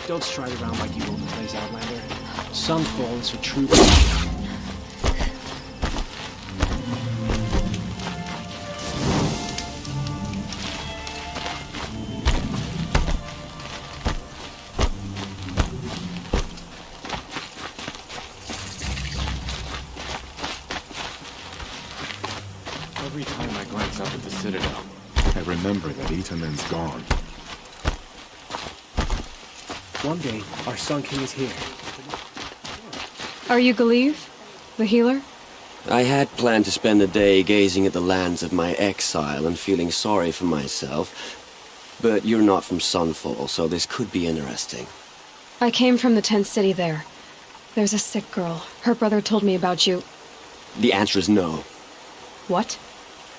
Don't stride around like you own the place, Outlander. Sunfall is for true. Every time I glance up at the Citadel, I remember that Itamen's gone. One day, our Sun King is here. Are you Galeev? The healer? I had planned to spend the day gazing at the lands of my exile and feeling sorry for myself. But you're not from Sunfall, so this could be interesting. I came from the tent city there. There's a sick girl. Her brother told me about you. The answer is no. What?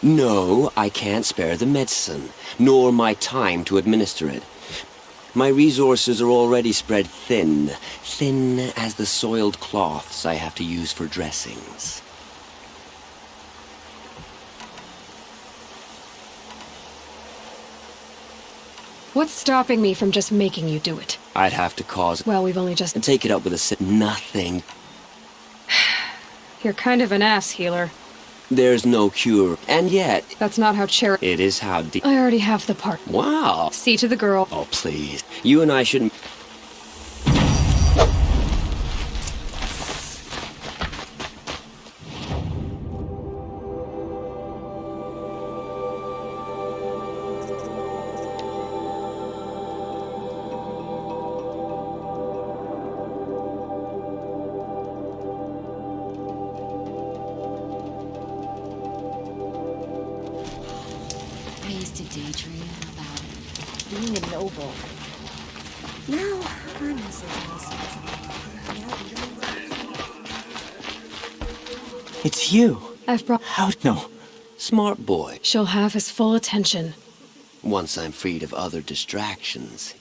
No, I can't spare the medicine, nor my time to administer it. My resources are already spread thin, thin as the soiled cloths I have to use for dressings. What's stopping me from just making you do it? I'd have to cause... Well, we've only just... and take it up with a nothing. You're kind of an ass, healer. There's no cure, and yet... That's not how charity... It is how I already have the part. Wow! See to the girl. Oh, please. You and I shouldn't... I used to daydream about being a noble. Now, I'm It's you. I've brought... How? No. Smart boy. She'll have his full attention. Once I'm freed of other distractions.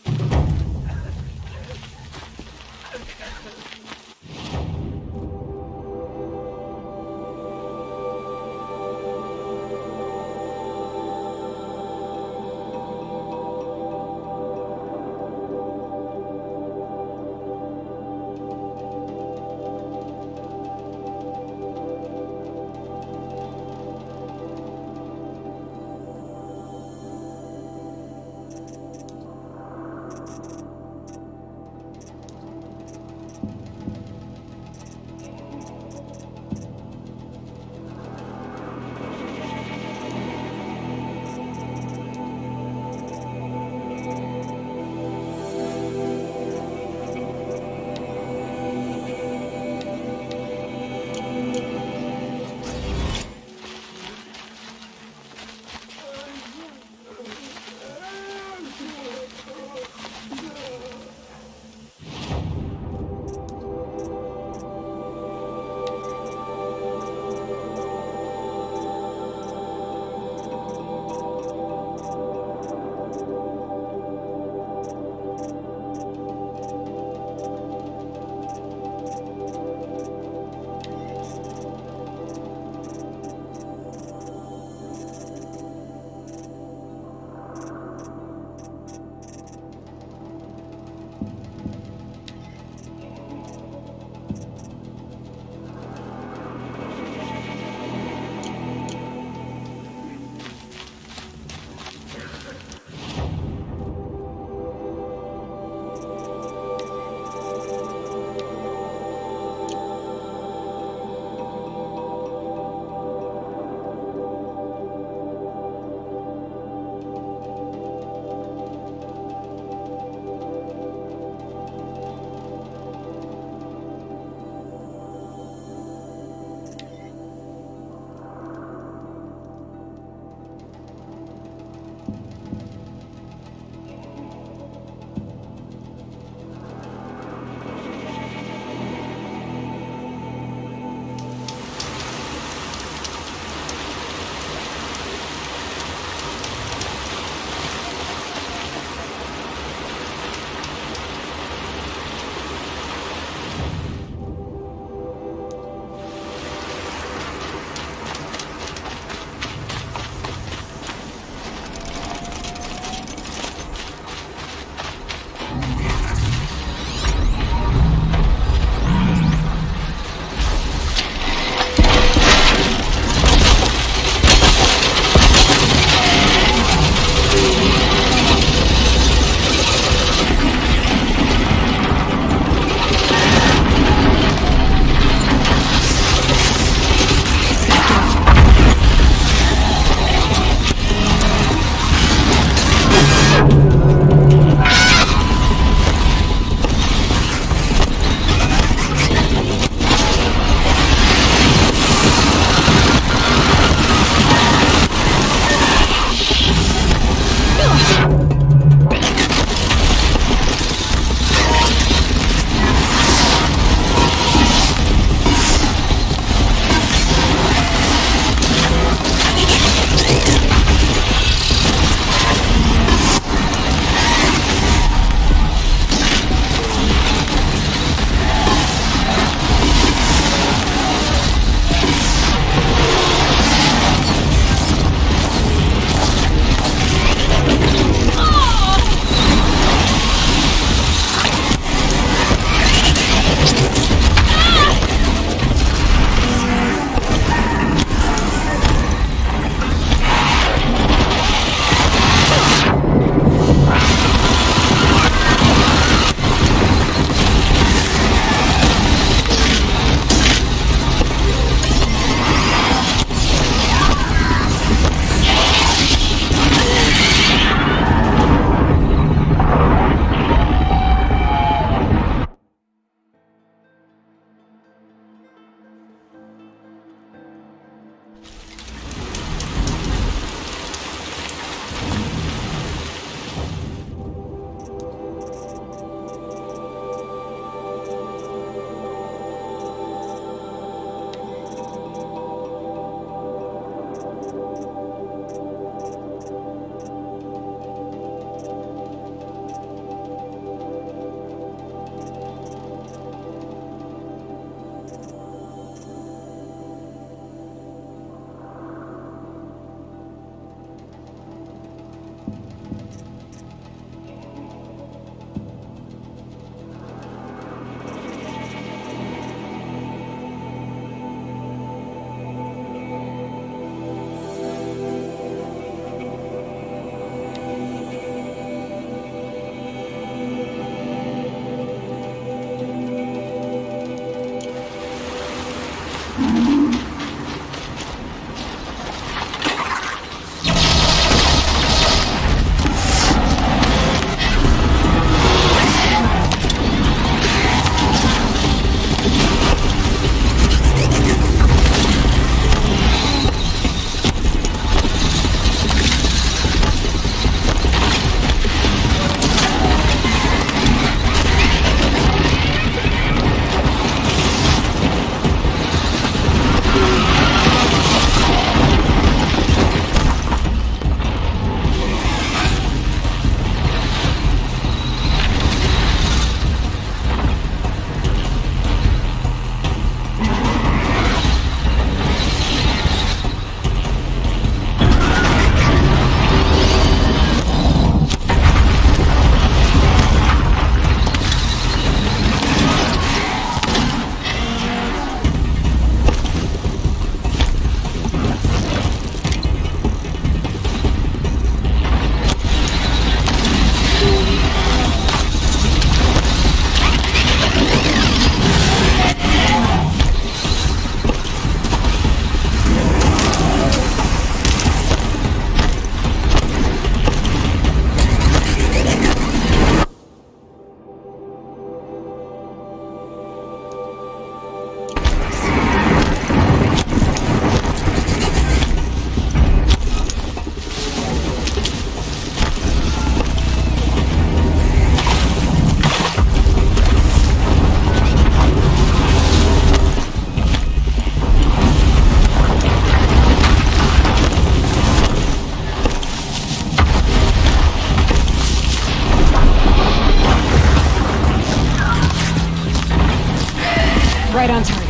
Right on target.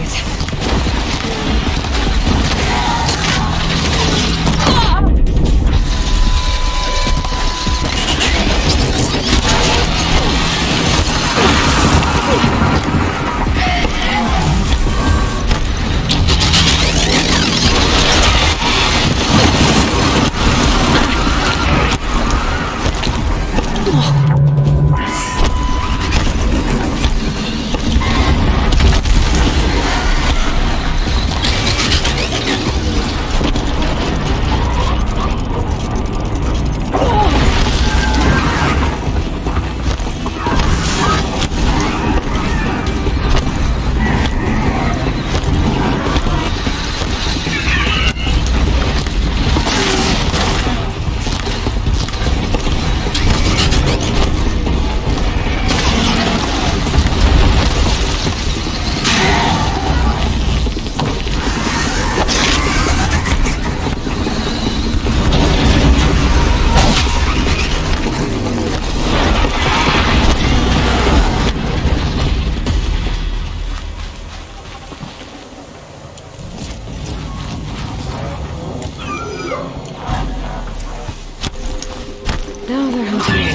Now they're hunting me.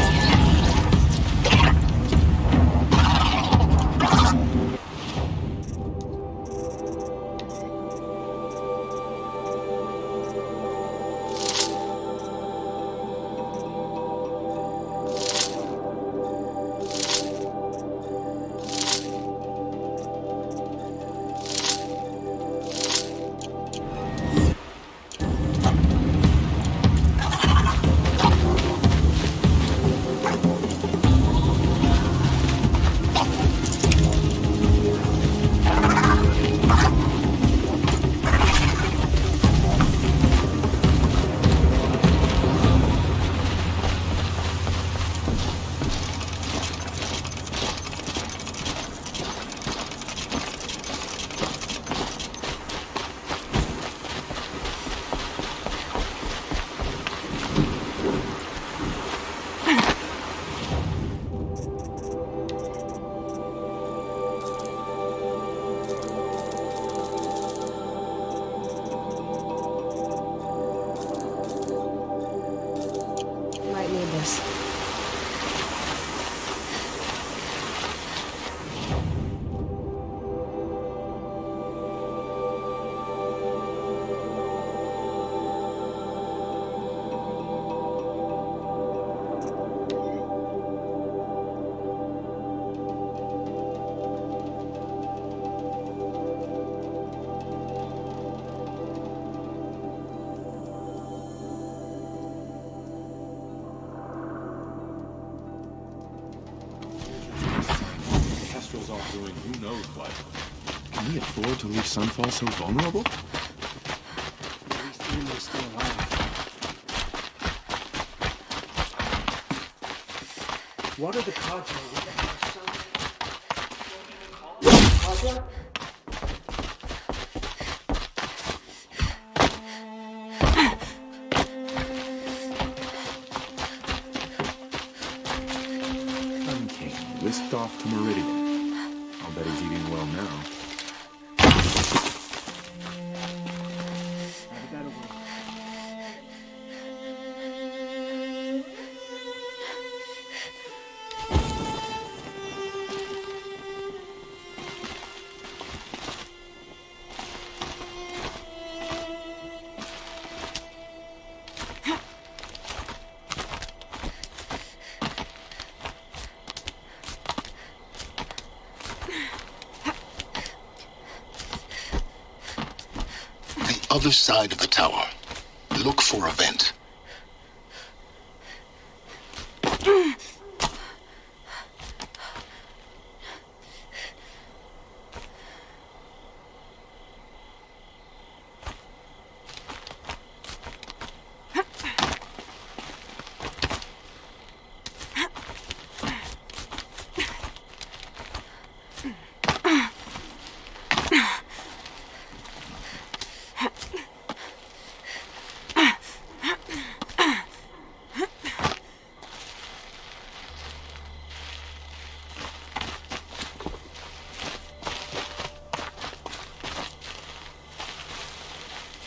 Might need this. Kestrel's off doing who knows what. Can he afford to leave Sunfall so vulnerable? At least Ian is still alive. What are the Kadra? Kadra? Uncanny. Whisked off to Meridian. I'll bet he's eating well now. How did that work? Other side of the tower. Look for a vent.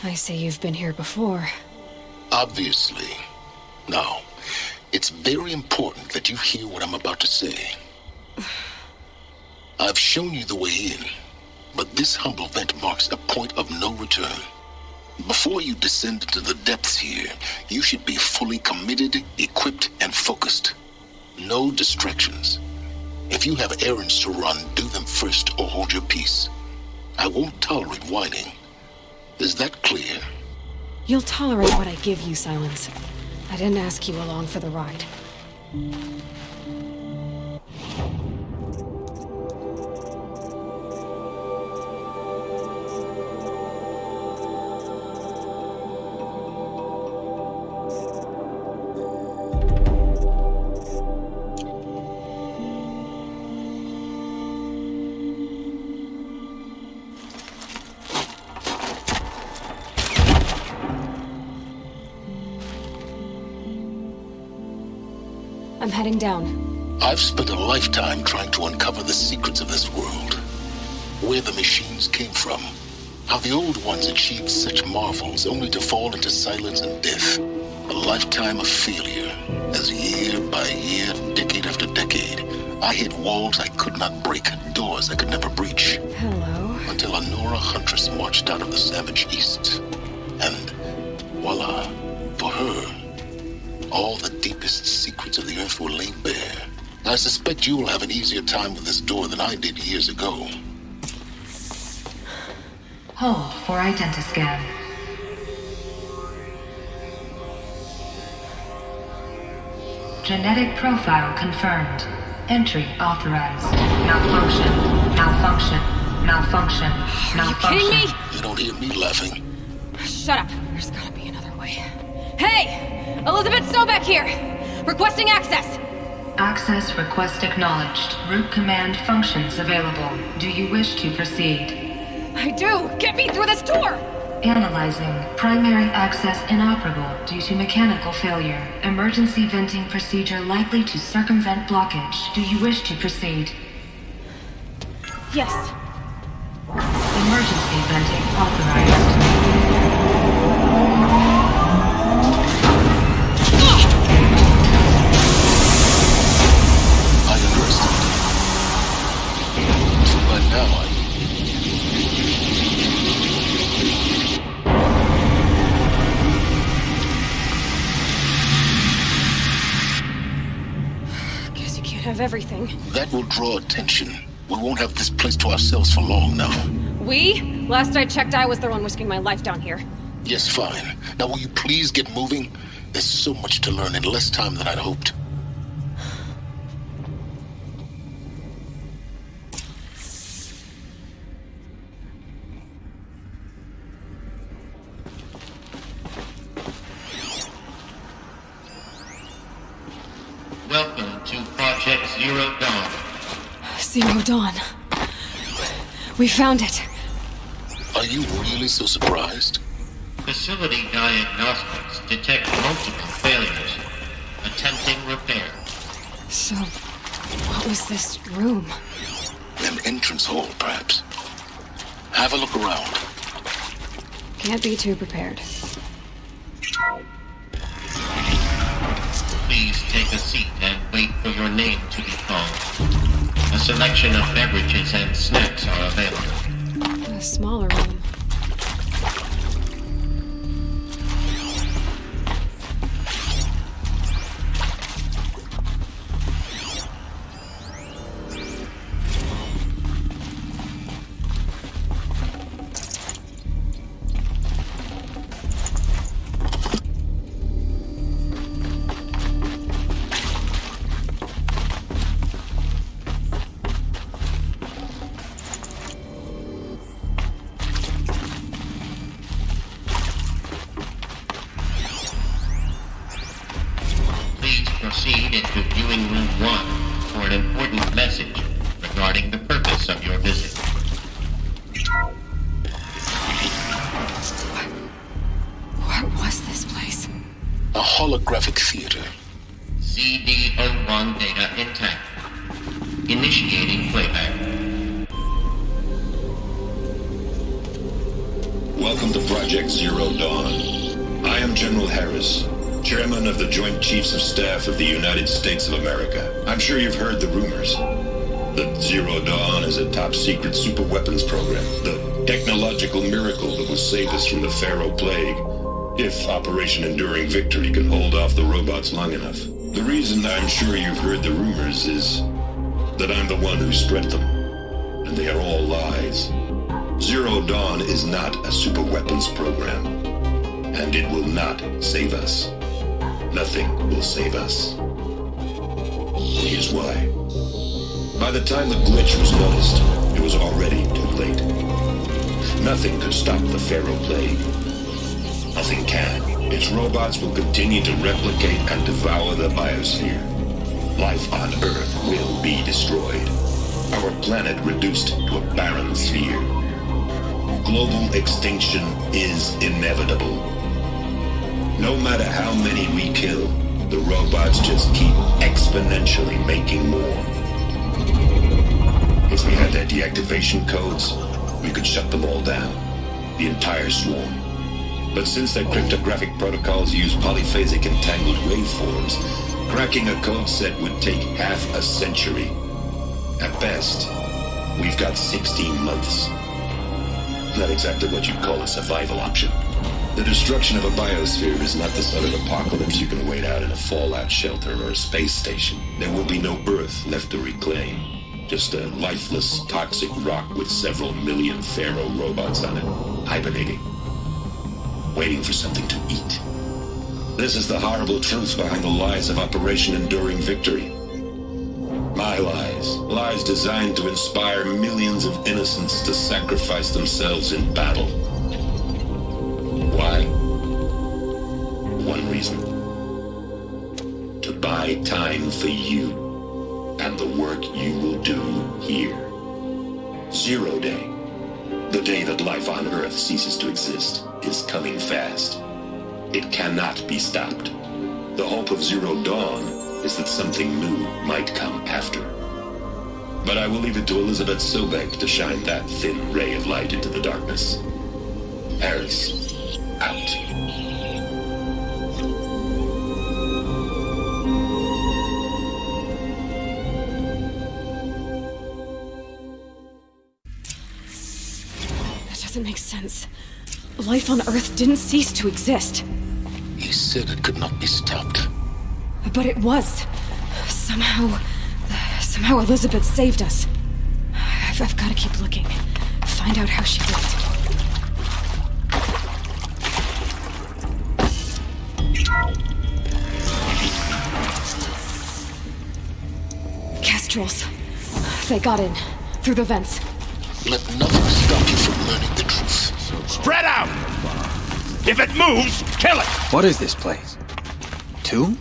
I see you've been here before. Obviously. Now, it's very important that you hear what I'm about to say. I've shown you the way in, but this humble vent marks a point of no return. Before you descend into the depths here, you should be fully committed, equipped, and focused. No distractions. If you have errands to run, do them first or hold your peace. I won't tolerate whining. Is that clear? You'll tolerate what I give you, Silence. I didn't ask you along for the ride. I'm heading down. I've spent a lifetime trying to uncover the secrets of this world. Where the machines came from. How the old ones achieved such marvels only to fall into silence and death. A lifetime of failure. As year by year, decade after decade, I hit walls I could not break, doors I could never breach. Hello. Until a Nora huntress marched out of the savage east. And voila, for her, all the deepest secrets of the earth were laid bare. I suspect you will have an easier time with this door than I did years ago. Hold for identiscan. Genetic profile confirmed. Entry authorized. Malfunction. Malfunction. Malfunction. Malfunction. Are you kidding me? You don't hear me laughing. Shut up. There's gotta be another way. Hey! Elizabeth Sobek here! Requesting access! Access request acknowledged. Root command functions available. Do you wish to proceed? I do! Get me through this door! Analyzing. Primary access inoperable due to mechanical failure. Emergency venting procedure likely to circumvent blockage. Do you wish to proceed? Yes. Emergency venting authorized. I understand. But now Guess you can't have everything. that will draw attention. We won't have this place to ourselves for long now. We? Last I checked, I was the one risking my life down here. Yes, fine. Now will you please get moving? There's so much to learn in less time than I'd hoped. Welcome to Project Zero Dawn. Zero Dawn. We found it. Are you really so surprised? Facility diagnostics detect multiple failures. Attempting repair. So, what was this room? An entrance hall, perhaps. Have a look around. Can't be too prepared. Please take a seat and wait for your name to be called. A selection of beverages and snacks are available. A smaller room. Proceed into viewing room 1 for an important message regarding the purpose of your visit. What was this place? A holographic theater. CD01 data intact. Initiating playback. Welcome to Project Zero Dawn. I am General Harris, Chairman of the Joint Chiefs of Staff of the United States of America. I'm sure you've heard the rumors that Zero Dawn is a top-secret superweapons program, the technological miracle that will save us from the Pharaoh Plague, if Operation Enduring Victory can hold off the robots long enough. The reason I'm sure you've heard the rumors is that I'm the one who spread them, and they are all lies. Zero Dawn is not a superweapons program, and it will not save us. Nothing will save us. Here's why. By the time the glitch was noticed, it was already too late. Nothing could stop the Pharaoh Plague. Nothing can. Its robots will continue to replicate and devour the biosphere. Life on Earth will be destroyed. Our planet reduced to a barren sphere. Global extinction is inevitable. No matter how many we kill, the robots just keep exponentially making more. If we had their deactivation codes, we could shut them all down, the entire swarm. But since their cryptographic protocols use polyphasic entangled waveforms, cracking a code set would take half a century. At best, we've got 16 months. Not exactly what you'd call a survival option. The destruction of a biosphere is not the sort of apocalypse you can wait out in a fallout shelter or a space station. There will be no Earth left to reclaim. Just a lifeless, toxic rock with several million Pharaoh robots on it, hibernating, waiting for something to eat. This is the horrible truth behind the lies of Operation Enduring Victory. My lies. Lies designed to inspire millions of innocents to sacrifice themselves in battle. Why? One reason. To buy time for you and the work you will do here. Zero Day, the day that life on Earth ceases to exist, is coming fast. It cannot be stopped. The hope of Zero Dawn is that something new might come after. But I will leave it to Elizabeth Sobek to shine that thin ray of light into the darkness. Harris, out. That doesn't make sense. Life on Earth didn't cease to exist. He said it could not be stopped. But it was. Somehow Elizabeth saved us. I've got to keep looking. Find out how she did it. Kestrels. They got in. Through the vents. Let nothing stop you from learning the truth. Spread out! If it moves, kill it! What is this place? Tomb?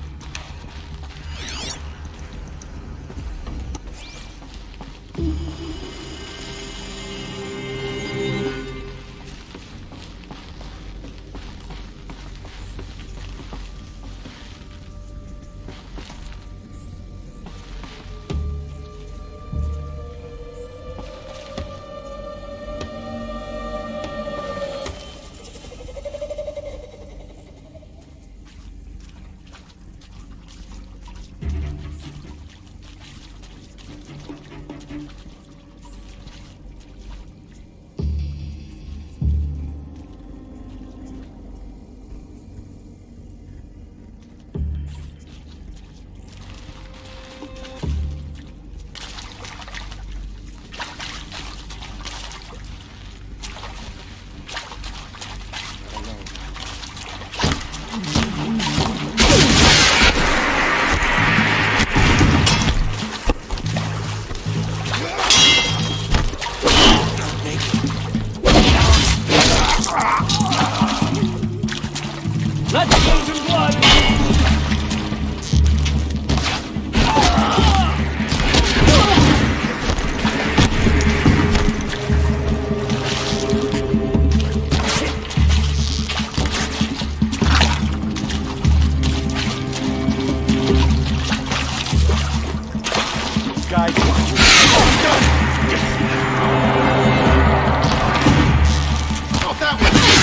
Oh, that was...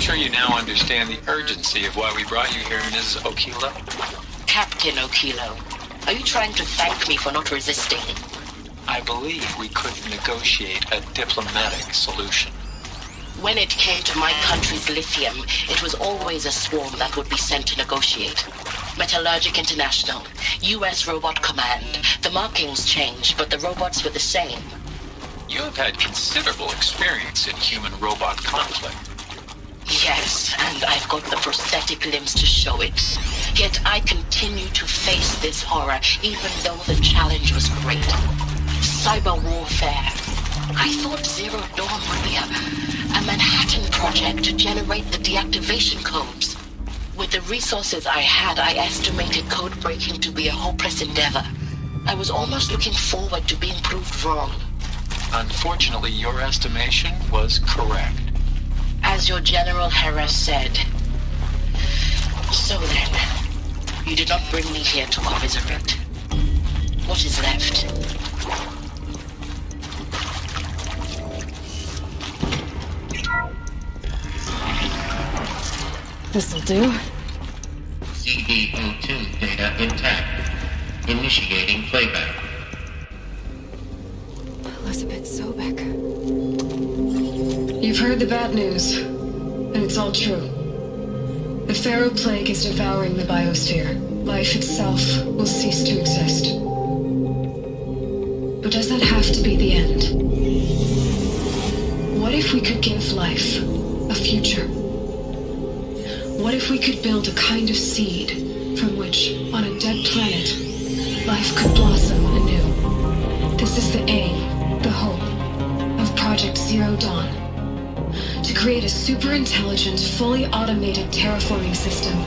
sure you now understand the urgency of why we brought you here, Ms. Okilo. Captain Okilo, are you trying to thank me for not resisting? I believe we could negotiate a diplomatic solution. When it came to my country's lithium, it was always a swarm that would be sent to negotiate. Metallurgic International, U.S. Robot Command. The markings changed, but the robots were the same. You have had considerable experience in human-robot conflict. Yes, and I've got the prosthetic limbs to show it. Yet I continue to face this horror, even though the challenge was great. Cyber warfare. I thought Zero Dawn would be a Manhattan project to generate the deactivation codes. With the resources I had, I estimated code breaking to be a hopeless endeavor. I was almost looking forward to being proved wrong. Unfortunately, your estimation was correct. As your General Hera said. So then, you did not bring me here to commiserate. What is left? This'll do. CD02 data intact. Initiating playback. Elizabeth Sobek. You've heard the bad news, and it's all true. The Pharaoh Plague is devouring the biosphere. Life itself will cease to exist. But does that have to be the end? What if we could give life a future? What if we could build a kind of seed from which, on a dead planet, life could blossom anew? This is the aim, the hope, of Project Zero Dawn. To create a super-intelligent, fully automated terraforming system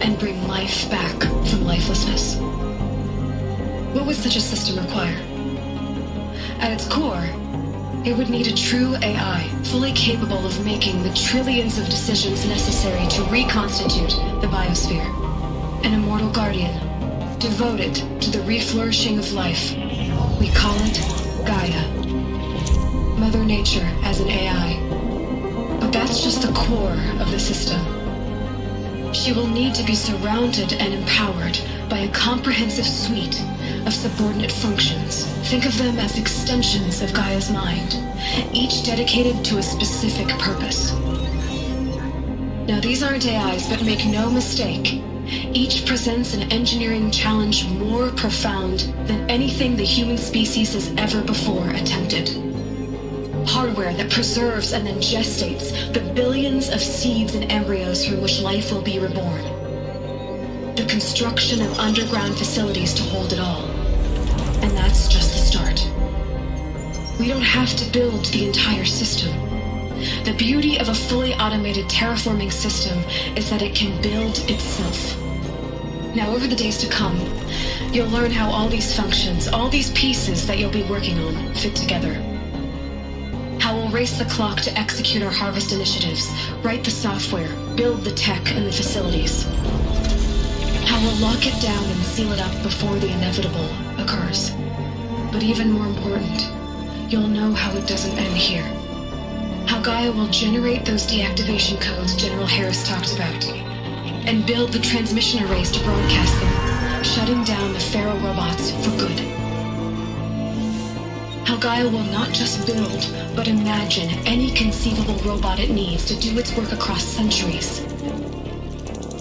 and bring life back from lifelessness. What would such a system require? At its core, it would need a true AI, fully capable of making the trillions of decisions necessary to reconstitute the biosphere. An immortal guardian, devoted to the reflourishing of life. We call it Gaia. Mother Nature as an AI. But that's just the core of the system. She will need to be surrounded and empowered by a comprehensive suite of subordinate functions. Think of them as extensions of Gaia's mind, each dedicated to a specific purpose. Now, these aren't AIs, but make no mistake, each presents an engineering challenge more profound than anything the human species has ever before attempted. Hardware that preserves and then gestates the billions of seeds and embryos from which life will be reborn. The construction of underground facilities to hold it all. And that's just the start. We don't have to build the entire system. The beauty of a fully automated terraforming system is that it can build itself. Now, over the days to come, you'll learn how all these functions, all these pieces that you'll be working on, fit together. How we'll race the clock to execute our harvest initiatives, write the software, build the tech and the facilities. How we'll lock it down and seal it up before the inevitable occurs. But even more important, you'll know how it doesn't end here. How Gaia will generate those deactivation codes General Harris talked about, and build the transmission arrays to broadcast them, shutting down the Pharaoh robots for good. How Gaia will not just build, but imagine any conceivable robot it needs to do its work across centuries.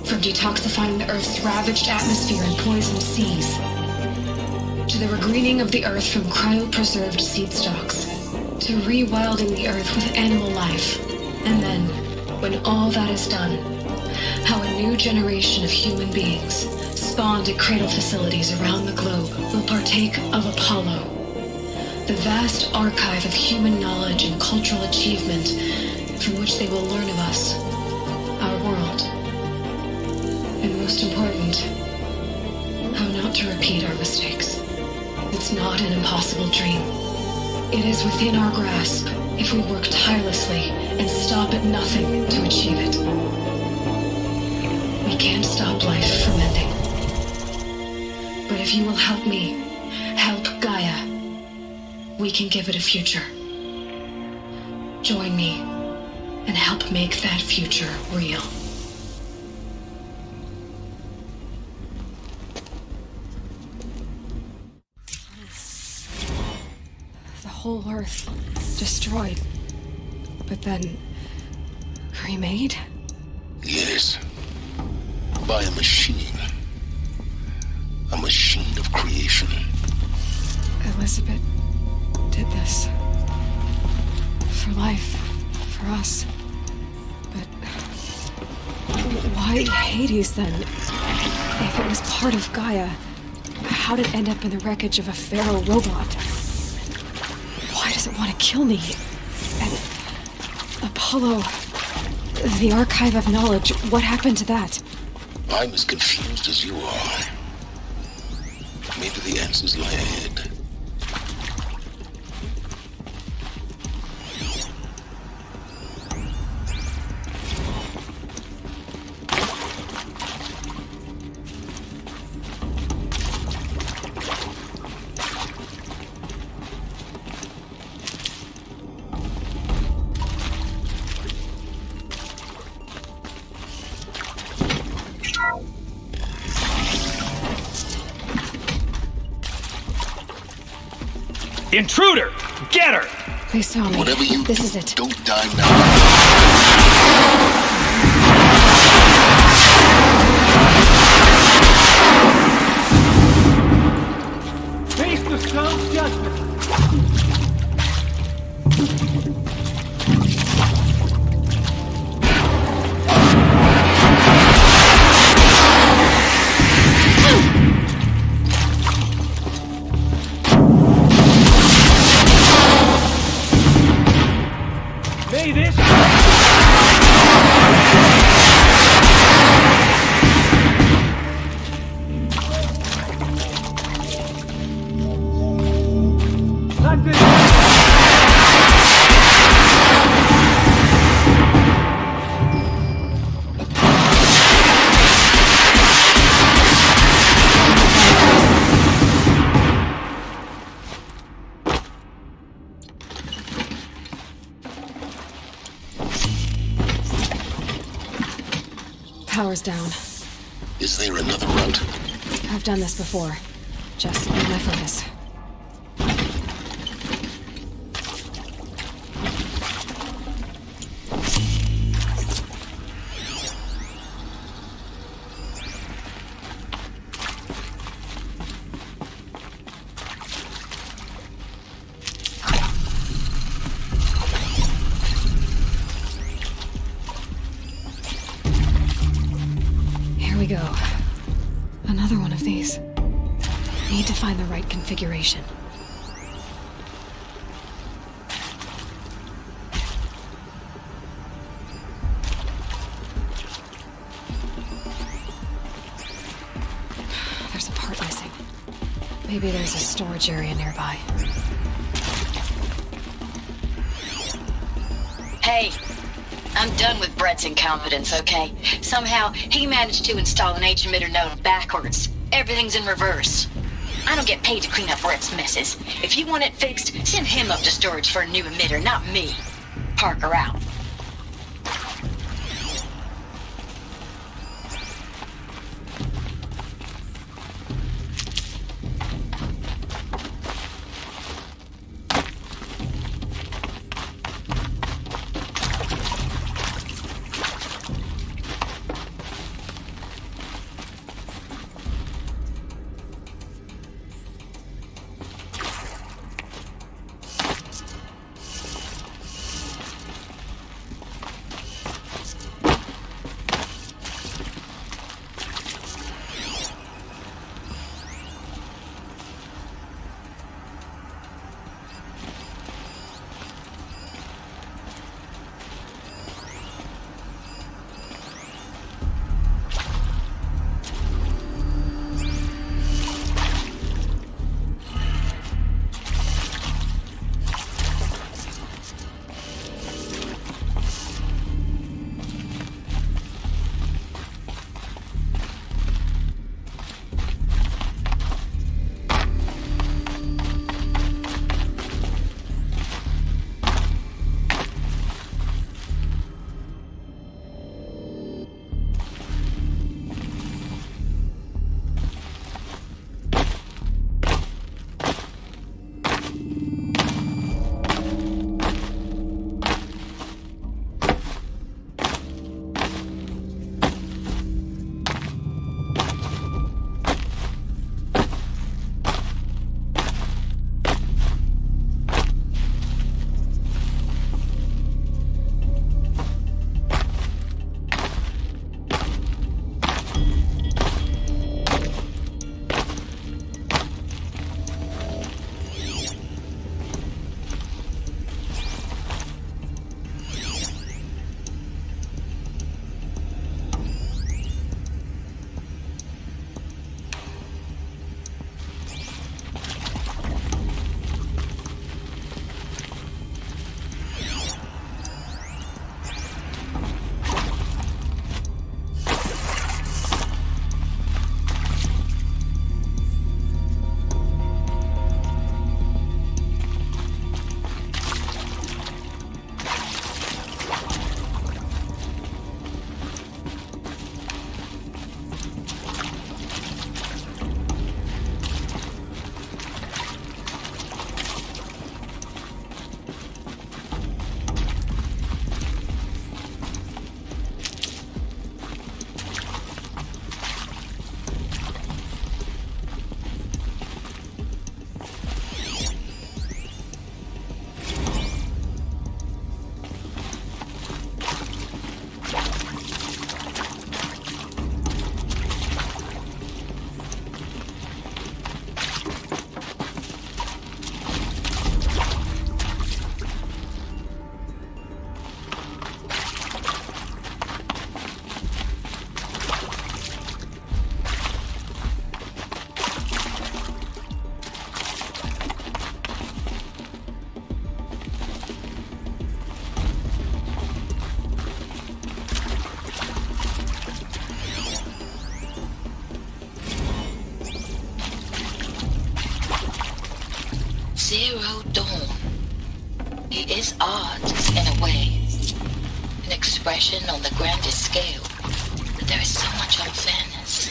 From detoxifying the Earth's ravaged atmosphere and poisoned seas, to the regreening of the Earth from cryopreserved seed stocks, to rewilding the Earth with animal life. And then, when all that is done, how a new generation of human beings, spawned at cradle facilities around the globe, will partake of Apollo, the vast archive of human knowledge and cultural achievement from which they will learn of us, our world, and most important, how not to repeat our mistakes. It's not an impossible dream. It is within our grasp if we work tirelessly and stop at nothing to achieve it. We can't stop life from ending. But if you will help me, help Gaia, we can give it a future. Join me and help make that future real. The whole Earth destroyed, but then remade? Yes. By a machine. A machine of creation. Elizabeth did this. For life. For us. But why Hades then? If it was part of Gaia, how did it end up in the wreckage of a Pharaoh robot? Why does it want to kill me? And Apollo, the Archive of Knowledge, what happened to that? I'm as confused as you are. Maybe the answers lie ahead. Intruder! Get her! They saw me. Whatever you this do, is it. Don't die now. Face the stone's judgment. May this Power's down. Is there another route? I've done this before. Just need my focus. Here we go. Another one of these. Need to find the right configuration. There's a part missing. Maybe there's a storage area nearby. Hey, I'm done with Brett's incompetence, okay? Somehow, he managed to install an H-emitter node backwards. Everything's in reverse. I don't get paid to clean up Brett's messes. If you want it fixed, send him up to storage for a new emitter, not me. Parker out. He is art, in a way. An expression on the grandest scale. But there is so much unfairness.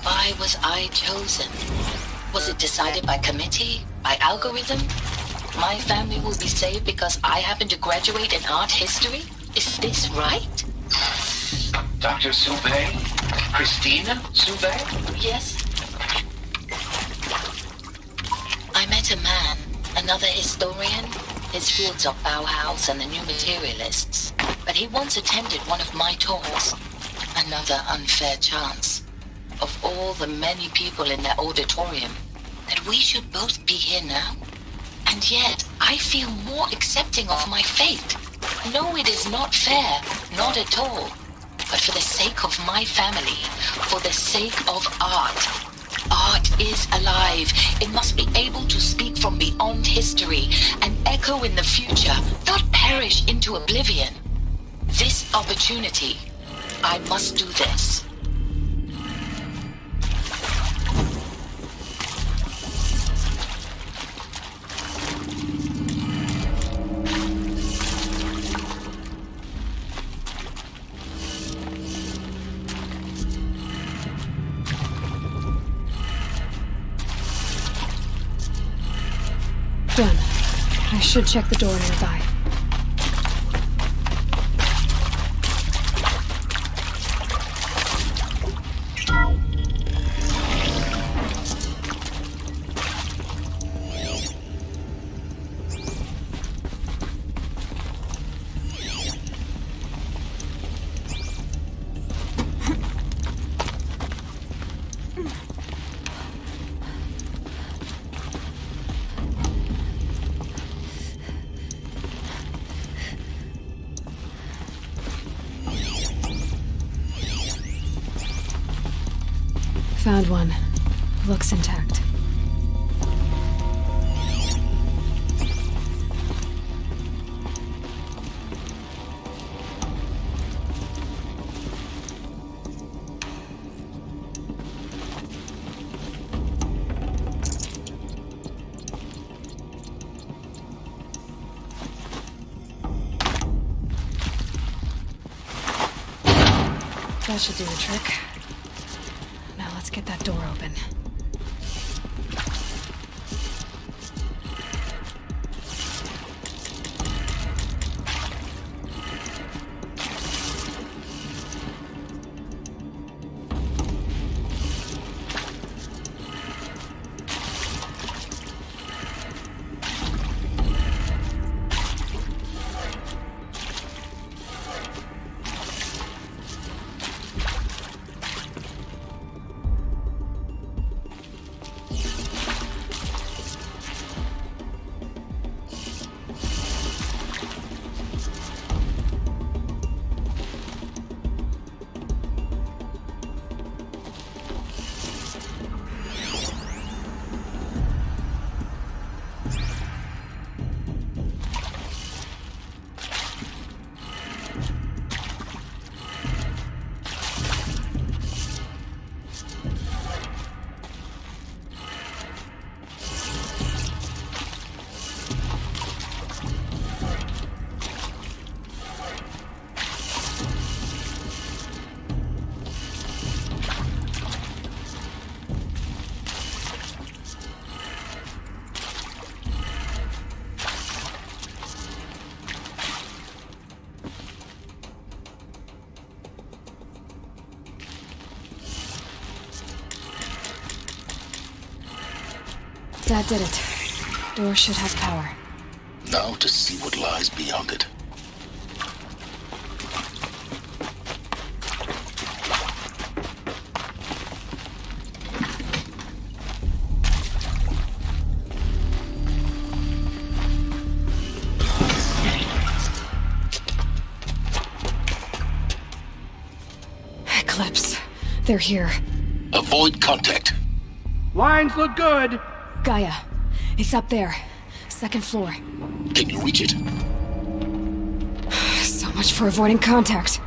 Why was I chosen? Was it decided by committee? By algorithm? My family will be saved because I happen to graduate in art history? Is this right? Dr. Soubet? Christina Soubet? Yes. I met a man, another historian. His fields are Bauhaus and the New Materialists. But he once attended one of my tours. Another unfair chance. Of all the many people in that auditorium, that we should both be here now. And yet, I feel more accepting of my fate. No, it is not fair, not at all. But for the sake of my family, for the sake of art. Art is alive. It must be able to speak from beyond history and echo in the future, not perish into oblivion. This opportunity, I must do this. Done. I should check the door nearby. Found one. Looks intact. That should do the trick. Now let's get that door open. That did it. Door should have power. Now to see what lies beyond it. Eclipse. They're here. Avoid contact. Lines look good. Gaia. It's up there. Second floor. Can you reach it? So much for avoiding contact.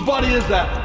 Whose body is that?